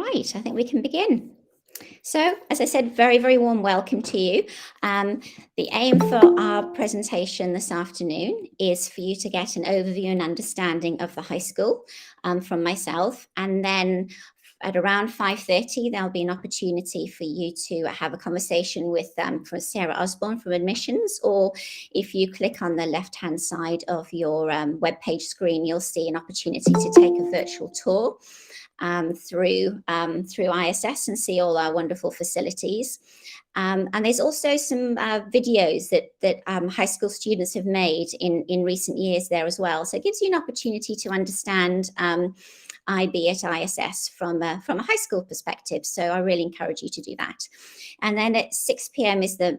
right, I think we can begin. So, as I said, very, very warm welcome to you. The aim for our presentation this afternoon is for you to get an overview and understanding of the high school from myself, and then at around 5:30, there'll be an opportunity for you to have a conversation with from Sarah Osborne from admissions, or if you click on the left-hand side of your webpage screen, you'll see an opportunity to take a virtual tour through ISS and see all our wonderful facilities. And there's also some videos that high school students have made in recent years there as well. So it gives you an opportunity to understand IB at ISS from a high school perspective. So I really encourage you to do that. And then at 6 p.m. is the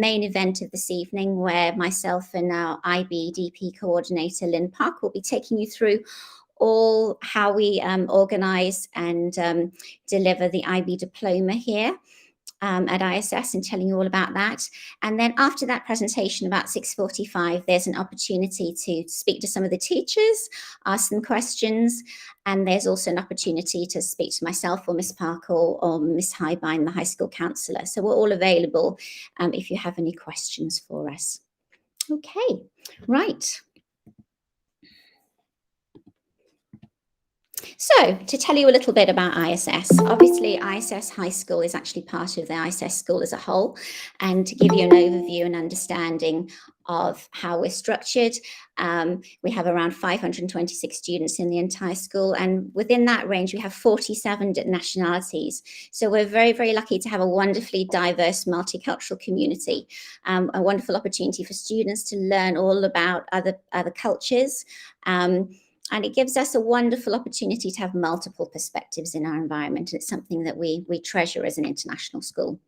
main event of this evening, where myself and our IB DP coordinator, Lynn Park, will be taking you through all how we organise and deliver the IB diploma here at ISS, and telling you all about that. And then after that presentation, about 6:45, there's an opportunity to speak to some of the teachers, ask them questions, and there's also an opportunity to speak to myself or Miss Parker or Miss Highbine, the high school counsellor. So we're all available if you have any questions for us. Okay, right. So, to tell you a little bit about ISS, obviously ISS High School is actually part of the ISS school as a whole, and to give you an overview and understanding of how we're structured, we have around 526 students in the entire school, and within that range we have 47 nationalities. So we're very, very lucky to have a wonderfully diverse multicultural community, a wonderful opportunity for students to learn all about other cultures. And it gives us a wonderful opportunity to have multiple perspectives in our environment. It's something that we treasure as an international school.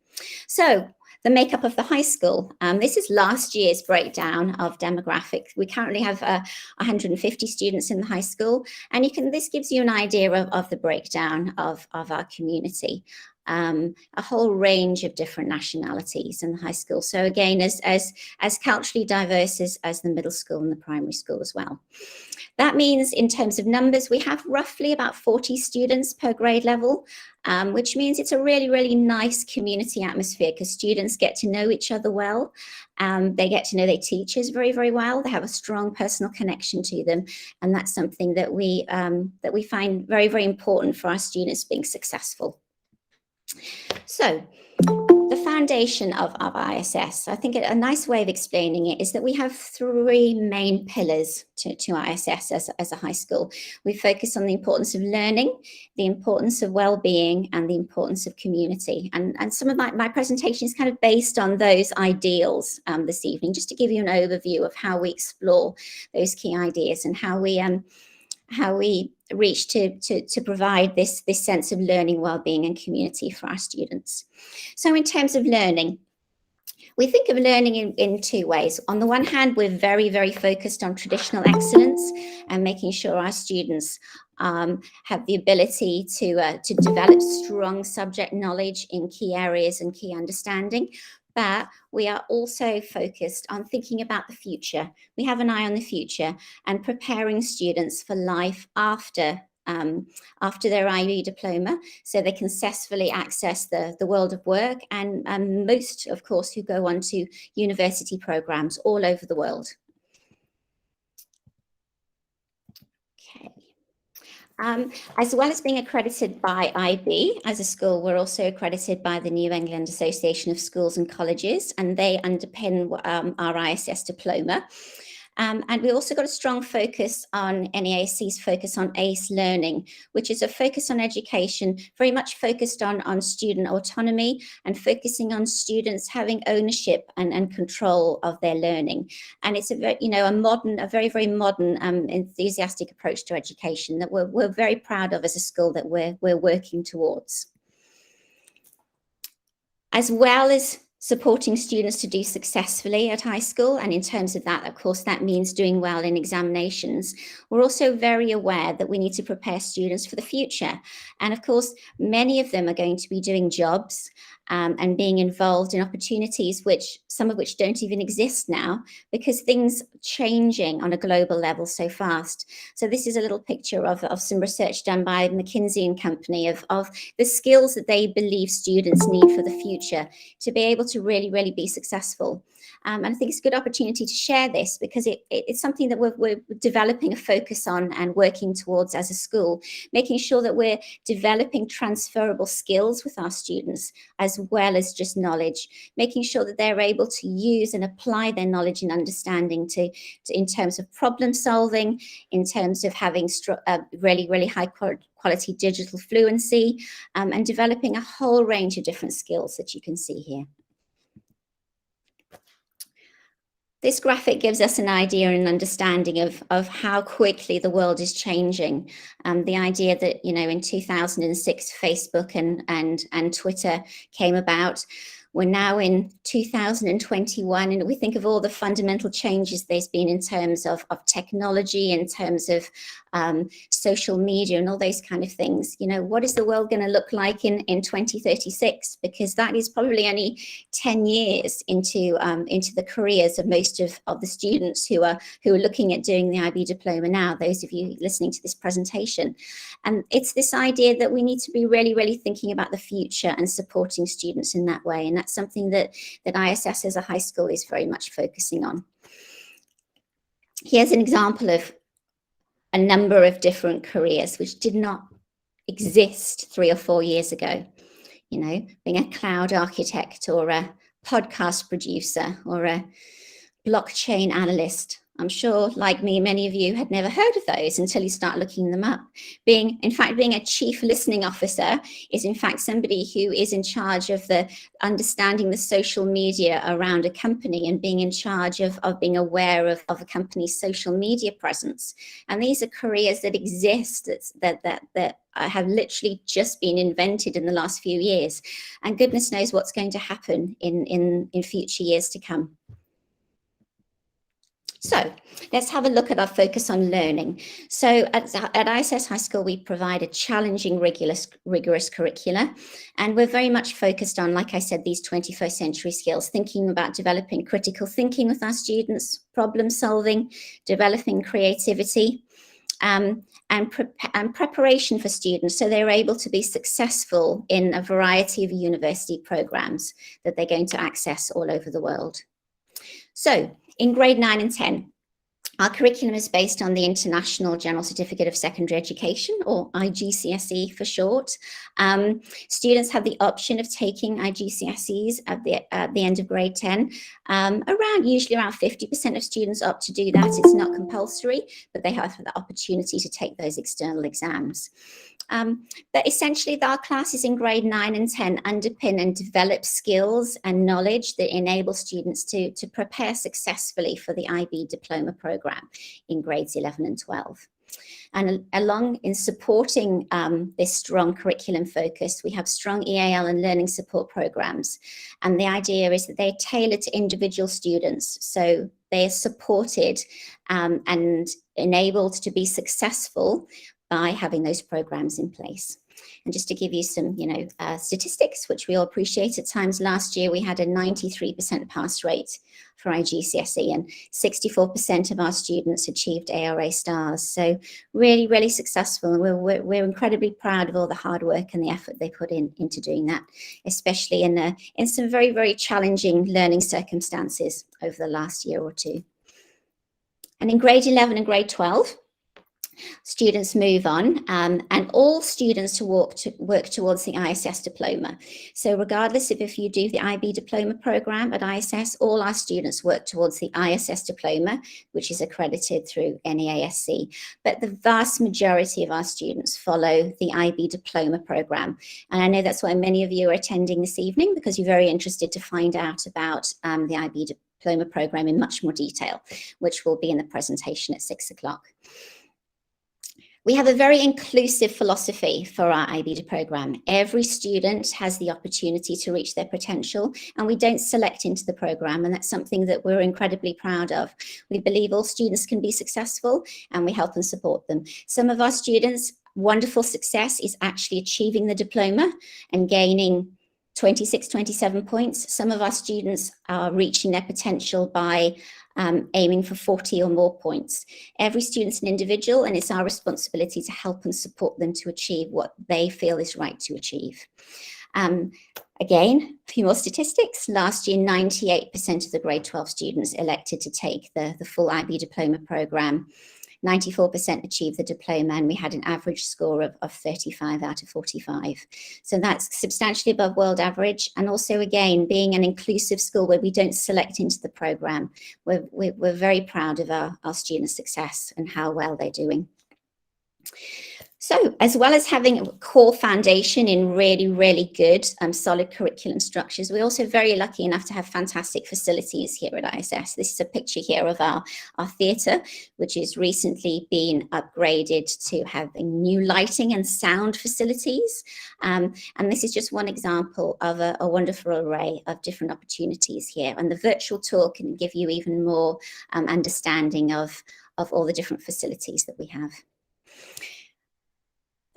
So the makeup of the high school. This is last year's breakdown of demographics. We currently have 150 students in the high school, and this gives you an idea of the breakdown of our community. A whole range of different nationalities in the high school. So again, as culturally diverse as the middle school and the primary school as well. That means in terms of numbers, we have roughly about 40 students per grade level, which means it's a really, really nice community atmosphere because students get to know each other well. They get to know their teachers very, very well. They have a strong personal connection to them. And that's something that we find very, very important for our students being successful. So the foundation of ISS, I think a nice way of explaining it is that we have three main pillars to ISS as a high school. We focus on the importance of learning, the importance of well-being, and the importance of community. And some of my presentation is kind of based on those ideals this evening, just to give you an overview of how we explore those key ideas and how we reach to provide this sense of learning, well-being, and community for our students. So in terms of learning, we think of learning in two ways. On the one hand, we're very, very focused on traditional excellence and making sure our students have the ability to develop strong subject knowledge in key areas and key understanding. But we are also focused on thinking about the future. We have an eye on the future and preparing students for life after their IB diploma, so they can successfully access the world of work, and most, of course, who go on to university programs all over the world. Okay. As well as being accredited by IB as a school, we're also accredited by the New England Association of Schools and Colleges, and they underpin our ISS diploma. And we also got a strong focus on NEAC's focus on ACE learning, which is a focus on education, very much focused on student autonomy and focusing on students having ownership and control of their learning. And it's a very, very modern, enthusiastic approach to education that we're very proud of as a school that we're working towards. As well as supporting students to do successfully at high school, and in terms of that, of course, that means doing well in examinations. We're also very aware that we need to prepare students for the future. And of course, many of them are going to be doing jobs and being involved in opportunities some of which don't even exist now, because things are changing on a global level so fast. So this is a little picture of some research done by McKinsey and Company of the skills that they believe students need for the future to be able to really be successful. And I think it's a good opportunity to share this, because it's something that we're developing a focus on and working towards as a school, making sure that we're developing transferable skills with our students, as well as just knowledge, making sure that they're able to use and apply their knowledge and understanding to in terms of problem solving, in terms of having really high quality digital fluency, and developing a whole range of different skills that you can see here. This graphic gives us an idea and understanding of how quickly the world is changing. The idea that, in 2006, Facebook and Twitter came about. We're now in 2021, and we think of all the fundamental changes there's been in terms of technology, in terms of social media and all those kind of things. What is the world going to look like in 2036? Because that is probably only 10 years into the careers of most of the students who are looking at doing the IB diploma now, those of you listening to this presentation. And it's this idea that we need to be really thinking about the future and supporting students in that way. And that's something that ISS as a high school is very much focusing on. Here's an example of a number of different careers which did not exist 3 or 4 years ago. Being a cloud architect, or a podcast producer, or a blockchain analyst. I'm sure, like me, many of you had never heard of those until you start looking them up. Being a chief listening officer is in fact somebody who is in charge of understanding the social media around a company, and being in charge of being aware of a company's social media presence. And these are careers that exist, that have literally just been invented in the last few years. And goodness knows what's going to happen in future years to come. So let's have a look at our focus on learning. So at ISS High School, we provide a challenging, rigorous curricula, and we're very much focused on, like I said, these 21st century skills, thinking about developing critical thinking with our students, problem solving, developing creativity, and preparation for students so they're able to be successful in a variety of university programs that they're going to access all over the world. So in grade 9 and 10, our curriculum is based on the International General Certificate of Secondary Education, or IGCSE for short. Students have the option of taking IGCSEs at the end of grade 10. Usually around 50% of students opt to do that. It's not compulsory, but they have the opportunity to take those external exams. But essentially, our classes in grade 9 and 10 underpin and develop skills and knowledge that enable students to prepare successfully for the IB diploma program in grades 11 and 12. And along in supporting this strong curriculum focus, we have strong EAL and learning support programs. And the idea is that they're tailored to individual students. So they are supported and enabled to be successful by having those programs in place. And just to give you some, statistics, which we all appreciate, at times last year we had a 93% pass rate for IGCSE, and 64% of our students achieved ARA stars. So really successful, and we're incredibly proud of all the hard work and the effort they put into doing that, especially in some very challenging learning circumstances over the last year or two. And in grade 11 and grade 12, students move on, and all students work towards the ISS diploma. So regardless of if you do the IB diploma program at ISS, all our students work towards the ISS diploma, which is accredited through NEASC. But the vast majority of our students follow the IB diploma program. And I know that's why many of you are attending this evening, because you're very interested to find out about the IB diploma program in much more detail, which will be in the presentation at 6 o'clock. We have a very inclusive philosophy for our IB program. Every student has the opportunity to reach their potential, and we don't select into the program, and that's something that we're incredibly proud of. We believe all students can be successful, and we help and support them. Some of our students' wonderful success is actually achieving the diploma and gaining 26, 27 points. Some of our students are reaching their potential by aiming for 40 or more points. Every student's an individual, and it's our responsibility to help and support them to achieve what they feel is right to achieve. Again, a few more statistics. Last year, 98% of the grade 12 students elected to take the full IB diploma programme. 94% achieved the diploma, and we had an average score of 35 out of 45. So that's substantially above world average. And also, again, being an inclusive school where we don't select into the programme, we're very proud of our students' success and how well they're doing. So as well as having a core foundation in really, really good solid curriculum structures, we're also very lucky enough to have fantastic facilities here at ISS. This is a picture here of our theatre, which has recently been upgraded to having new lighting and sound facilities. And this is just one example of a wonderful array of different opportunities here. And the virtual tour can give you even more understanding of all the different facilities that we have.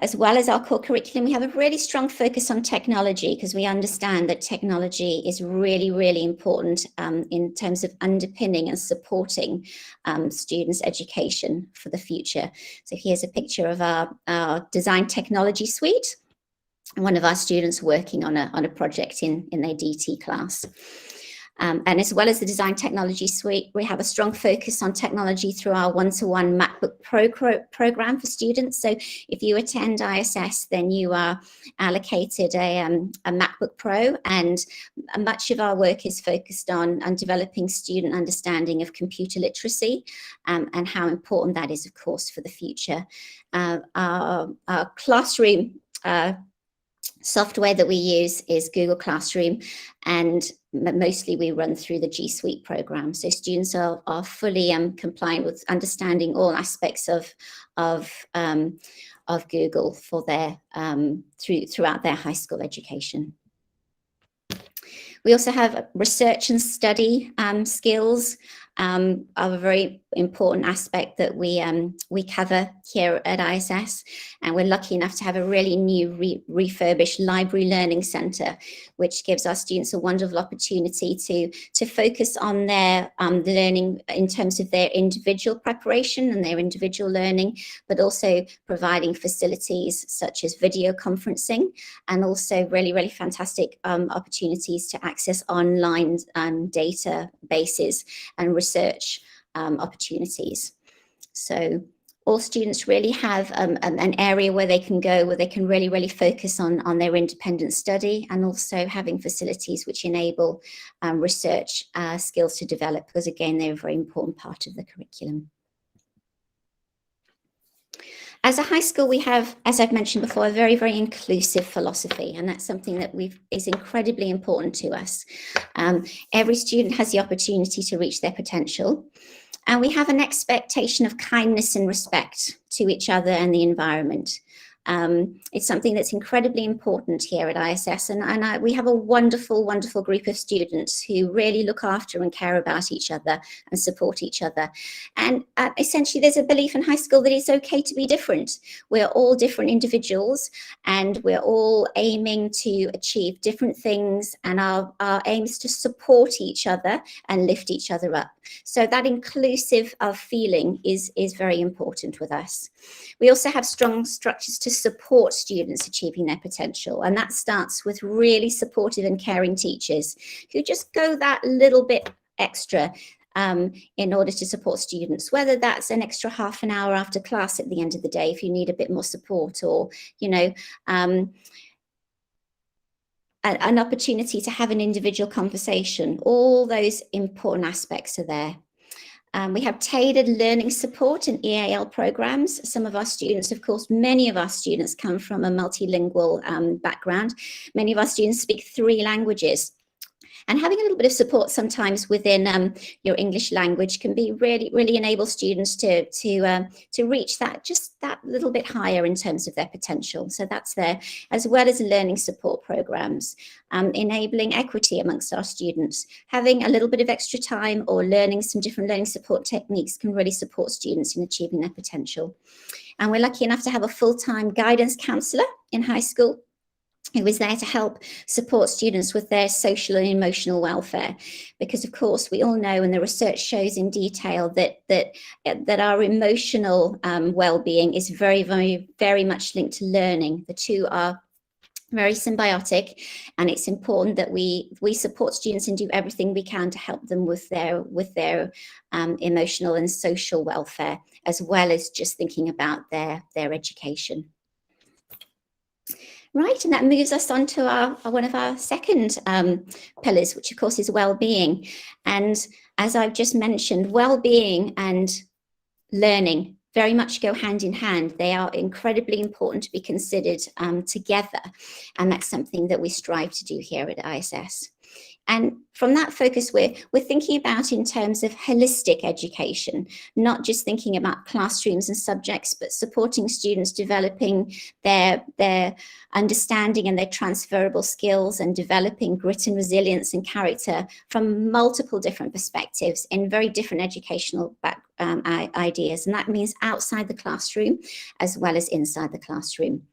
As well as our core curriculum, we have a really strong focus on technology, because we understand that technology is really, really important in terms of underpinning and supporting students' education for the future. So here's a picture of our design technology suite, one of our students working on a project in their DT class. And as well as the design technology suite, we have a strong focus on technology through our one-to-one MacBook Pro program for students. So if you attend ISS, then you are allocated a MacBook Pro, and much of our work is focused on developing student understanding of computer literacy and how important that is, of course, for the future. Our classroom software that we use is Google Classroom, and mostly we run through the G Suite program. So students are fully compliant with understanding all aspects of Google for their throughout their high school education. We also have research and study skills are a very important aspect that we cover here at ISS, and we're lucky enough to have a really new refurbished library learning centre, which gives our students a wonderful opportunity to focus on their learning in terms of their individual preparation and their individual learning, but also providing facilities such as video conferencing, and also really, really fantastic opportunities to access online databases and research opportunities. So all students really have an area where they can go, where they can really, really focus on their independent study, and also having facilities which enable research skills to develop, because again, they're a very important part of the curriculum. As a high school, we have, as I've mentioned before, a very, very inclusive philosophy, and that's something that is incredibly important to us. Every student has the opportunity to reach their potential, and we have an expectation of kindness and respect to each other and the environment. It's something that's incredibly important here at ISS, and we have a wonderful, wonderful group of students who really look after and care about each other and support each other. And essentially, there's a belief in high school that it's okay to be different. We're all different individuals, and we're all aiming to achieve different things, and our aim is to support each other and lift each other up. So that inclusive feeling is very important with us. We also have strong structures to support students achieving their potential, and that starts with really supportive and caring teachers who just go that little bit extra in order to support students, whether that's an extra half an hour after class at the end of the day if you need a bit more support, or an opportunity to have an individual conversation. All those important aspects are there. We have tailored learning support and EAL programs. Some of our students, of course, many of our students come from a multilingual background. Many of our students speak 3 languages. And having a little bit of support sometimes within your English language can be really enable students to reach that little bit higher in terms of their potential. So that's there, as well as learning support programs, enabling equity amongst our students. Having a little bit of extra time or learning some different learning support techniques can really support students in achieving their potential. And we're lucky enough to have a full-time guidance counsellor in high school, It was there to help support students with their social and emotional welfare, because of course we all know, and the research shows in detail, that our emotional well-being is very much linked to learning. The two are very symbiotic, and it's important that we support students and do everything we can to help them with their emotional and social welfare, as well as just thinking about their education. Right, and that moves us on to one of our second pillars, which of course is well-being. And as I've just mentioned, well-being and learning very much go hand in hand. They are incredibly important to be considered together, and that's something that we strive to do here at ISS. And from that focus, we're thinking about in terms of holistic education, not just thinking about classrooms and subjects, but supporting students developing their understanding and their transferable skills, and developing grit and resilience and character from multiple different perspectives in very different educational ideas. And that means outside the classroom as well as inside the classroom.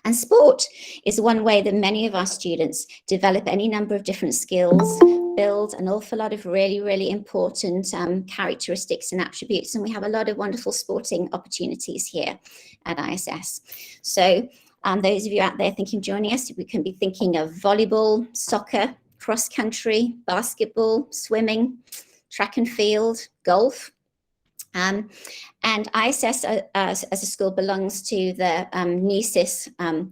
And sport is one way that many of our students develop any number of different skills, build an awful lot of really important characteristics and attributes. And we have a lot of wonderful sporting opportunities here at ISS. So those of you out there thinking of joining us, we can be thinking of volleyball, soccer, cross country, basketball, swimming, track and field, golf. And ISS as a school belongs to the NESIS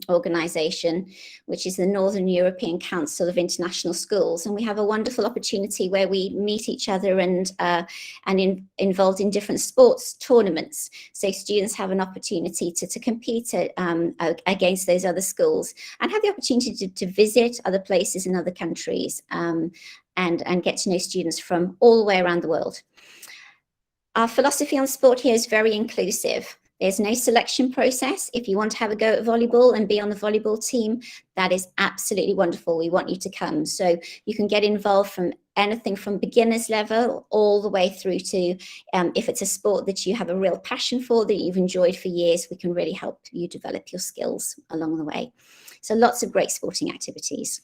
organisation, which is the Northern European Council of International Schools. And we have a wonderful opportunity where we meet each other and involved in different sports tournaments. So students have an opportunity to compete against those other schools, and have the opportunity to visit other places in other countries, and get to know students from all the way around the world. Our philosophy on sport here is very inclusive. There's no selection process. If you want to have a go at volleyball and be on the volleyball team, that is absolutely wonderful. We want you to come. So you can get involved from anything from beginner's level all the way through to, if it's a sport that you have a real passion for, that you've enjoyed for years, we can really help you develop your skills along the way. So lots of great sporting activities.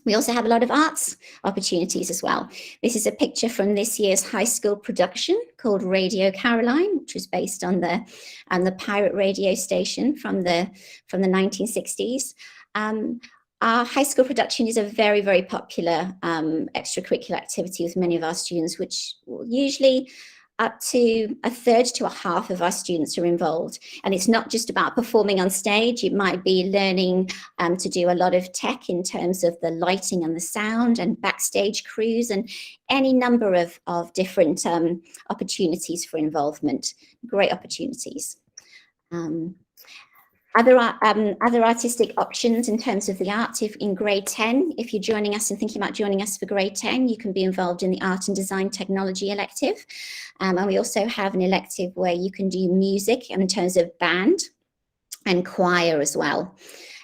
We also have a lot of arts opportunities as well. This is a picture from this year's high school production called Radio Caroline, which was based on the pirate radio station from the 1960s. Our high school production is a very popular extracurricular activity with many of our students, which usually up to a third to a half of our students are involved. And it's not just about performing on stage. It might be learning to do a lot of tech in terms of the lighting and the sound, and backstage crews, and any number of different opportunities for involvement. Great opportunities. Other artistic options in terms of the arts, if in grade 10, if you're joining us and thinking about joining us for grade 10, you can be involved in the art and design technology elective. And we also have an elective where you can do music in terms of band and choir as well.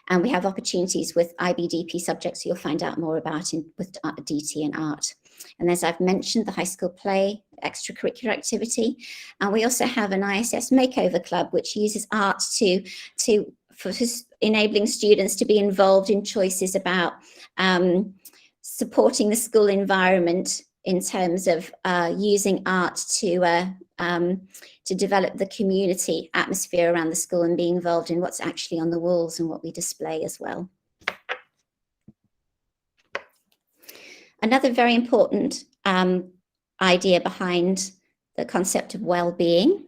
And we have opportunities with IBDP subjects you'll find out more about with DT and art. And as I've mentioned, the high school play extracurricular activity. And we also have an ISS makeover club, which uses art for enabling students to be involved in choices about supporting the school environment in terms of using art to develop the community atmosphere around the school, and being involved in what's actually on the walls and what we display as well. Another very important idea behind the concept of well-being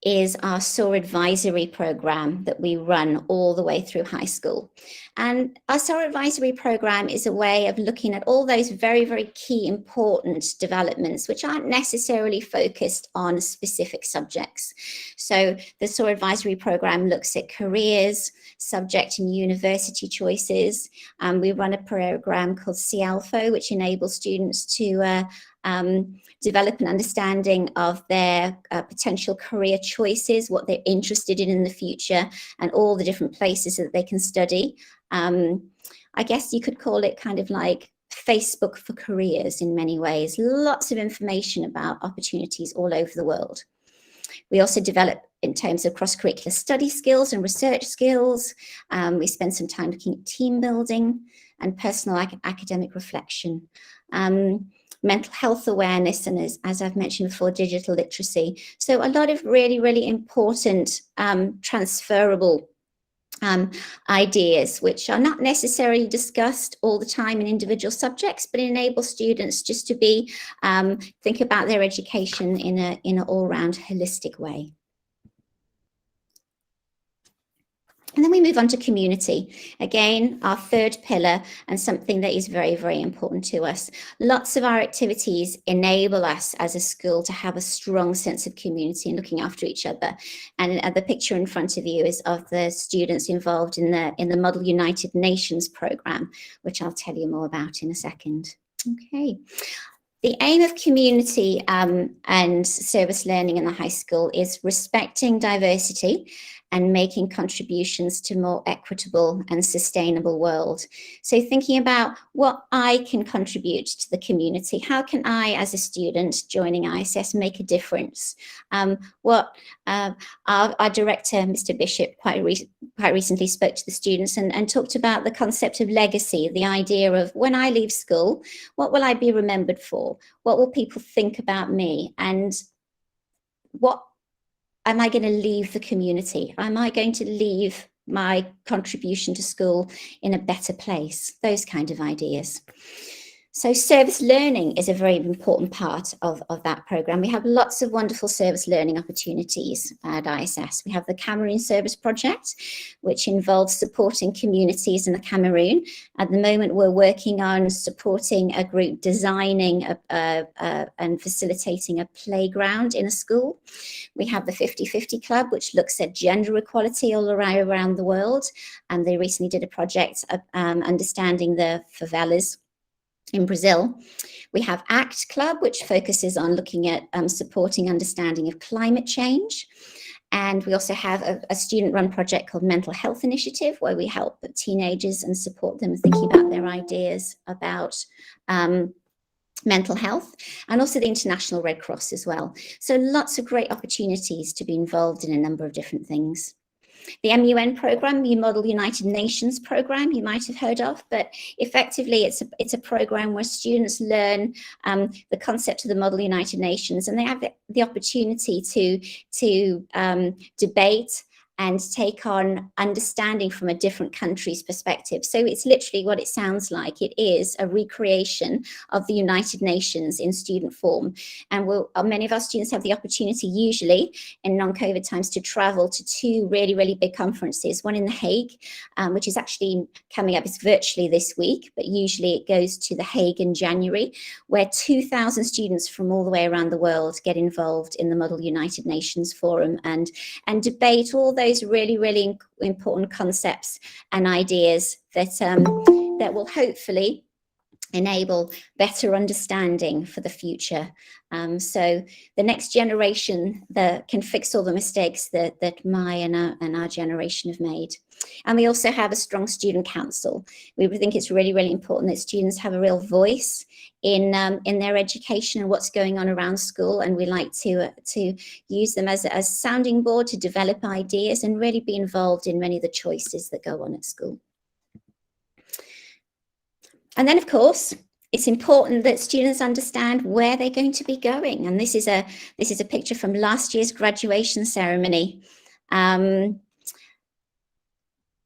is our SOAR advisory program that we run all the way through high school. And our SOAR advisory program is a way of looking at all those very key important developments which aren't necessarily focused on specific subjects. So the SOAR advisory program looks at careers, subject and university choices. We run a program called CALFO, which enables students to develop an understanding of their potential career choices, what they're interested in the future, and all the different places that they can study. I guess you could call it kind of like Facebook for careers in many ways. Lots of information about opportunities all over the world. We also develop in terms of cross-curricular study skills and research skills. We spend some time looking at team building and personal academic reflection. Mental health awareness, and as I've mentioned before, digital literacy. So a lot of really, really important transferable ideas, which are not necessarily discussed all the time in individual subjects, but enable students just to be think about their education in an all-round holistic way. And then we move on to community. Again, our third pillar, and something that is very, very important to us. Lots of our activities enable us as a school to have a strong sense of community and looking after each other. And the picture in front of you is of the students involved in the Model United Nations programme, which I'll tell you more about in a second. Okay. The aim of community and service learning in the high school is respecting diversity and making contributions to a more equitable and sustainable world. So thinking about what I can contribute to the community. How can I, as a student joining ISS, make a difference? Our director, Mr. Bishop, quite recently spoke to the students and talked about the concept of legacy, the idea of when I leave school, what will I be remembered for? What will people think about me? And what am I going to leave the community? Am I going to leave my contribution to school in a better place? Those kind of ideas. So service learning is a very important part of that programme. We have lots of wonderful service learning opportunities at ISS. We have the Cameroon Service Project, which involves supporting communities in the Cameroon. At the moment, we're working on supporting a group designing and facilitating a playground in a school. We have the 50-50 Club, which looks at gender equality all around the world. And they recently did a project understanding the favelas in Brazil. We have ACT Club, which focuses on looking at supporting understanding of climate change. And we also have a student-run project called Mental Health Initiative, where we help teenagers and support them thinking about their ideas about mental health, and also the International Red Cross as well. So lots of great opportunities to be involved in a number of different things. The MUN program, the Model United Nations program, you might have heard of, but effectively it's a program where students learn the concept of the Model United Nations, and they have the opportunity to debate and take on understanding from a different country's perspective. So it's literally what it sounds like. It is a recreation of the United Nations in student form. And many of our students have the opportunity, usually in non-COVID times, to travel to two really, really big conferences. One in The Hague, which is actually coming up, it's virtually this week, but usually it goes to The Hague in January, where 2,000 students from all the way around the world get involved in the Model United Nations Forum and debate all those really, really important concepts and ideas that will hopefully enable better understanding for the future. So the next generation that can fix all the mistakes that my and our generation have made. And we also have a strong student council. We think it's really, really important that students have a real voice in their education and what's going on around school. And we like to use them as a sounding board to develop ideas and really be involved in many of the choices that go on at school. And then, of course, it's important that students understand where they're going to be going. And this is a picture from last year's graduation ceremony.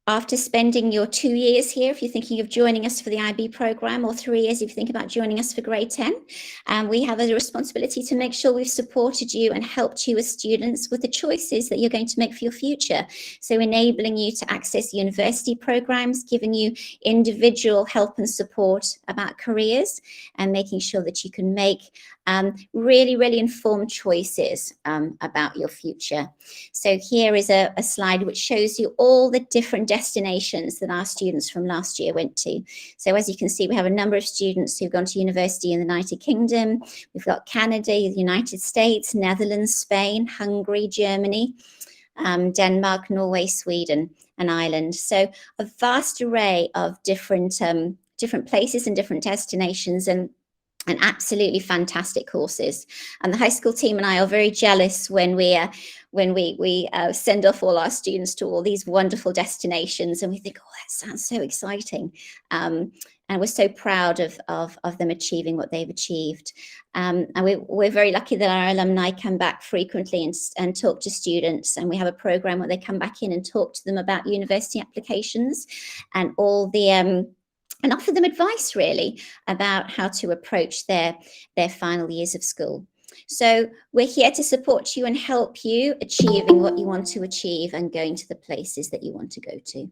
After spending your 2 years here, if you're thinking of joining us for the IB programme, or 3 years if you think about joining us for grade 10, we have a responsibility to make sure we've supported you and helped you as students with the choices that you're going to make for your future. So enabling you to access university programmes, giving you individual help and support about careers, and making sure that you can make really, really informed choices about your future. So here is a slide which shows you all the different destinations that our students from last year went to. So as you can see, we have a number of students who've gone to university in the United Kingdom. We've got Canada, the United States, Netherlands, Spain, Hungary, Germany, Denmark, Norway, Sweden, and Ireland. So a vast array of different places and different destinations. And and absolutely fantastic courses. And the high school team and I are very jealous when we send off all our students to all these wonderful destinations, and we think, oh, that sounds so exciting. And we're so proud of them achieving what they've achieved. And we're very lucky that our alumni come back frequently and talk to students. And we have a program where they come back in and talk to them about university applications and all the and offer them advice really about how to approach their final years of school. So we're here to support you and help you achieving what you want to achieve and going to the places that you want to go to.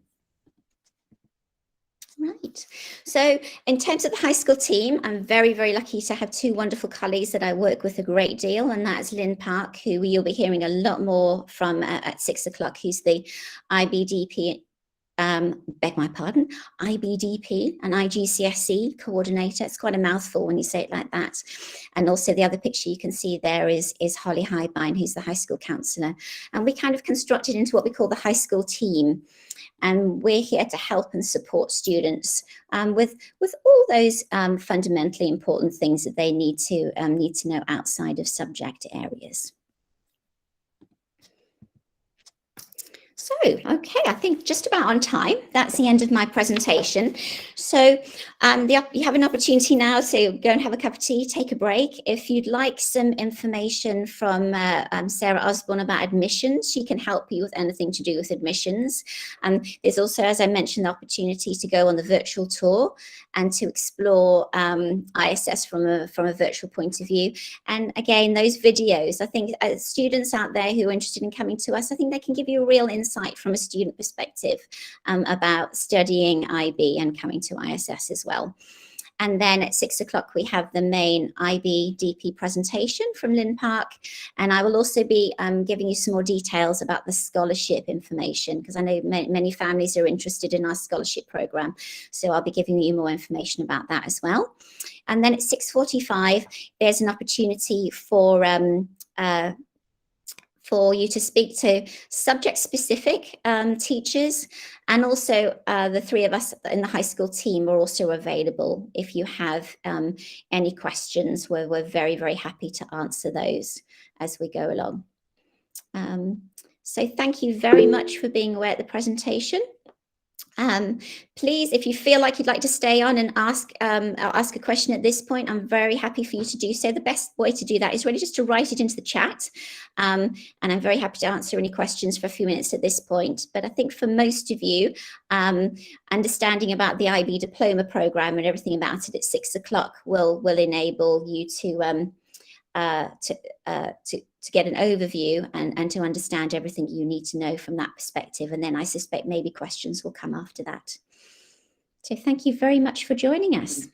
Right. So in terms of the high school team, I'm very, very lucky to have two wonderful colleagues that I work with a great deal. And that's Lynn Park, who you'll be hearing a lot more from at 6 o'clock, who's the IBDP beg my pardon, IBDP and IGCSE coordinator. It's quite a mouthful when you say it like that. And also the other picture you can see there is Holly Highbine, who's the high school counsellor. And we kind of constructed into what we call the high school team. And we're here to help and support students with all those fundamentally important things that they need to know outside of subject areas. So, okay, I think just about on time. That's the end of my presentation. So you have an opportunity now to go and have a cup of tea, take a break. If you'd like some information from Sarah Osborne about admissions, she can help you with anything to do with admissions. There's also, as I mentioned, the opportunity to go on the virtual tour and to explore ISS from a virtual point of view. And again, those videos, I think students out there who are interested in coming to us, I think they can give you a real insight from a student perspective about studying IB and coming to ISS as well. And then at 6 o'clock, we have the main IB DP presentation from Lynn Park. And I will also be giving you some more details about the scholarship information, because I know many families are interested in our scholarship program. So I'll be giving you more information about that as well. And then at 6:45, there's an opportunity for you to speak to subject-specific teachers, and also the three of us in the high school team are also available if you have any questions. We're very, very happy to answer those as we go along. So thank you very much for being aware at the presentation. Please, if you feel like you'd like to stay on and ask a question at this point, I'm very happy for you to do so. The best way to do that is really just to write it into the chat. And I'm very happy to answer any questions for a few minutes at this point. But I think for most of you, understanding about the IB diploma program and everything about it at 6 o'clock will enable you to get an overview and to understand everything you need to know from that perspective. And then I suspect maybe questions will come after that. So thank you very much for joining us.